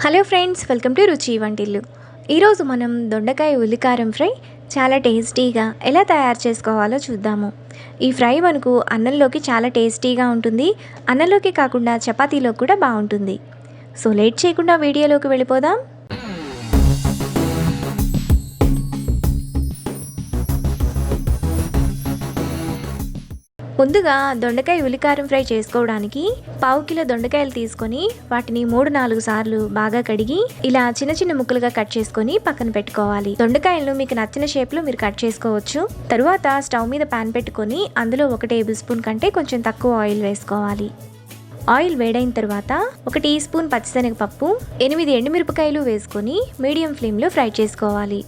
Hello friends, welcome to రుచి వంటిల్లు. ఈరోజు మనం దొండకాయ ఉల్లి కారం ఫ్రై చాలా టేస్టీగా ఎలా తయారు చేసుకోవాలో చూద్దాము. ఈ ఫ్రై మనకు అన్నంలోకి చాలా టేస్టీగా ఉంటుంది. అన్నంలోకి కాకుండా చపాతీలో కూడా బాగుంటుంది. సో లేట్ చేయకుండా వీడియోలోకి వెళ్ళిపోదాం. ముందుగా దొండకాయ ఉల్లికారం ఫ్రై చేసుకోవడానికి పావు కిలో దొండకాయలు తీసుకొని వాటిని 3-4 సార్లు బాగా కడిగి ఇలా చిన్న చిన్న ముక్కలుగా కట్ చేసుకొని పక్కన పెట్టుకోవాలి. దొండకాయలను మీకు నచ్చిన షేప్లో మీరు కట్ చేసుకోవచ్చు. తరువాత స్టవ్ మీద పాన్ పెట్టుకొని అందులో 1 టేబుల్ స్పూన్ కంటే కొంచెం తక్కువ ఆయిల్ వేసుకోవాలి. ఆయిల్ వేడైన తర్వాత 1 టీ స్పూన్ పచ్చిశనగపప్పు, 8 ఎండుమిరపకాయలు వేసుకొని మీడియం ఫ్లేమ్లో ఫ్రై చేసుకోవాలి.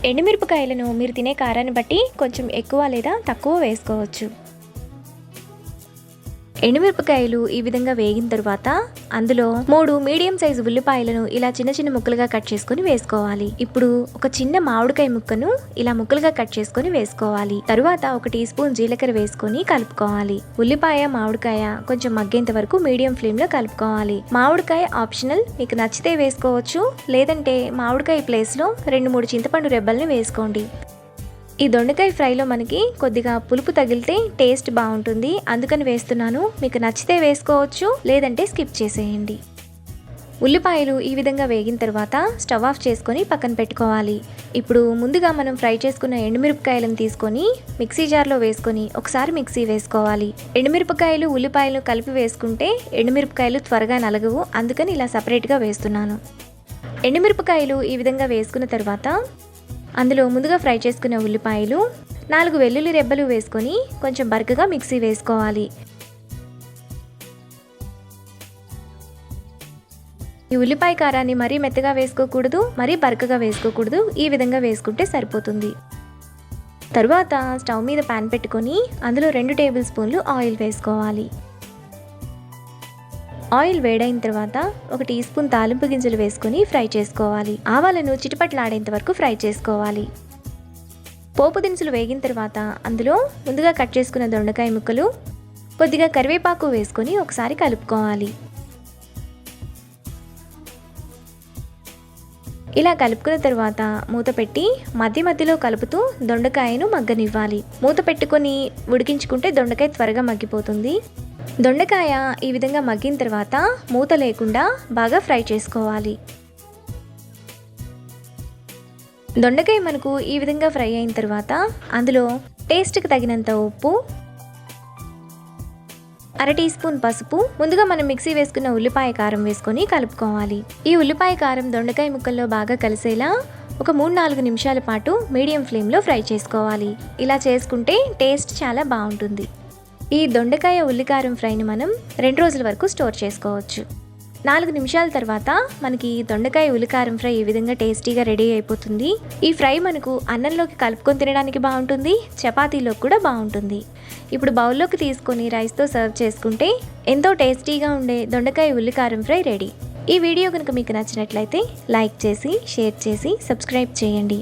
ఎండుమిరపకాయలను మీరు తినే కారాన్ని బట్టి కొంచెం ఎక్కువ లేదా తక్కువ వేసుకోవచ్చు. ఎండుమిరపకాయలు ఈ విధంగా వేగిన తర్వాత అందులో 3 మీడియం సైజు ఉల్లిపాయలను ఇలా చిన్న చిన్న ముక్కలుగా కట్ చేసుకొని వేసుకోవాలి. ఇప్పుడు ఒక చిన్న మామిడికాయ ముక్కను ఇలా ముక్కలుగా కట్ చేసుకొని వేసుకోవాలి. తరువాత 1 టీ స్పూన్ జీలకర్ర వేసుకొని కలుపుకోవాలి. ఉల్లిపాయ మామిడికాయ కొంచెం మగ్గేంత వరకు మీడియం ఫ్లేమ్ లో కలుపుకోవాలి. మామిడికాయ ఆప్షనల్, మీకు నచ్చితే వేసుకోవచ్చు, లేదంటే మామిడికాయ ప్లేస్ లో 2-3 చింతపండు రెబ్బల్ని వేసుకోండి. ఈ దొండకాయ ఫ్రైలో మనకి కొద్దిగా పులుపు తగిలితే టేస్ట్ బాగుంటుంది, అందుకని వేస్తున్నాను. మీకు నచ్చితే వేసుకోవచ్చు, లేదంటే స్కిప్ చేసేయండి. ఉల్లిపాయలు ఈ విధంగా వేగిన తర్వాత స్టవ్ ఆఫ్ చేసుకొని పక్కన పెట్టుకోవాలి. ఇప్పుడు ముందుగా మనం ఫ్రై చేసుకున్న ఎండుమిరపకాయలను తీసుకొని మిక్సీ జార్లో వేసుకొని ఒకసారి మిక్సీ వేసుకోవాలి. ఎండుమిరపకాయలు ఉల్లిపాయలు కలిపి వేసుకుంటే ఎండుమిరపకాయలు త్వరగా నలగవు, అందుకని ఇలా సపరేట్గా వేస్తున్నాను. ఎండుమిరపకాయలు ఈ విధంగా వేసుకున్న తర్వాత అందులో ముందుగా ఫ్రై చేసుకున్న ఉల్లిపాయలు, 4 వెల్లుల్లి రెబ్బలు వేసుకొని కొంచెం బరకగా మిక్సీ వేసుకోవాలి. ఈ ఉల్లిపాయ కారాన్ని మరీ మెత్తగా వేసుకోకూడదు, మరీ బరకగా వేసుకోకూడదు, ఈ విధంగా వేసుకుంటే సరిపోతుంది. తరువాత స్టవ్ మీద పాన్ పెట్టుకొని అందులో 2 టేబుల్ స్పూన్లు ఆయిల్ వేసుకోవాలి. ఆయిల్ వేడైన తర్వాత 1 టీ స్పూన్ తాలింపు గింజలు వేసుకొని ఫ్రై చేసుకోవాలి. ఆవాలను చిటపట్లాడేంత వరకు ఫ్రై చేసుకోవాలి. పోపు దినుసులు వేగిన తర్వాత అందులో ముందుగా కట్ చేసుకున్న దొండకాయ ముక్కలు, కొద్దిగా కరివేపాకు వేసుకొని ఒకసారి కలుపుకోవాలి. ఇలా కలుపుకున్న తర్వాత మూత పెట్టి మధ్య మధ్యలో కలుపుతూ దొండకాయను మగ్గనివ్వాలి. మూత పెట్టుకొని ఉడికించుకుంటే దొండకాయ త్వరగా మగ్గిపోతుంది. దొండకాయ ఈ విధంగా మగ్గిన తర్వాత మూత లేకుండా బాగా ఫ్రై చేసుకోవాలి. దొండకాయ మనకు ఈ విధంగా ఫ్రై అయిన తర్వాత అందులో టేస్ట్కి తగినంత ఉప్పు, 1/2 టీ స్పూన్ పసుపు, ముందుగా మనం మిక్సీ వేసుకున్న ఉల్లిపాయ కారం వేసుకొని కలుపుకోవాలి. ఈ ఉల్లిపాయ కారం దొండకాయ ముక్కల్లో బాగా కలిసేలా ఒక 3-4 నిమిషాల పాటు మీడియం ఫ్లేమ్లో ఫ్రై చేసుకోవాలి. ఇలా చేసుకుంటే టేస్ట్ చాలా బాగుంటుంది. ఈ దొండకాయ ఉల్లికారం ఫ్రైని మనం 2 రోజుల వరకు స్టోర్ చేసుకోవచ్చు. 4 నిమిషాల తర్వాత మనకి దొండకాయ ఉల్లికారం ఫ్రై ఈ విధంగా టేస్టీగా రెడీ అయిపోతుంది. ఈ ఫ్రై మనకు అన్నంలోకి కలుపుకొని తినడానికి బాగుంటుంది, చపాతీలోకి కూడా బాగుంటుంది. ఇప్పుడు బౌల్లోకి తీసుకొని రైస్తో సర్వ్ చేసుకుంటే ఎంతో టేస్టీగా ఉండే దొండకాయ ఉల్లికారం ఫ్రై రెడీ. ఈ వీడియో కనుక మీకు నచ్చినట్లయితే లైక్ చేసి, షేర్ చేసి, సబ్స్క్రైబ్ చేయండి.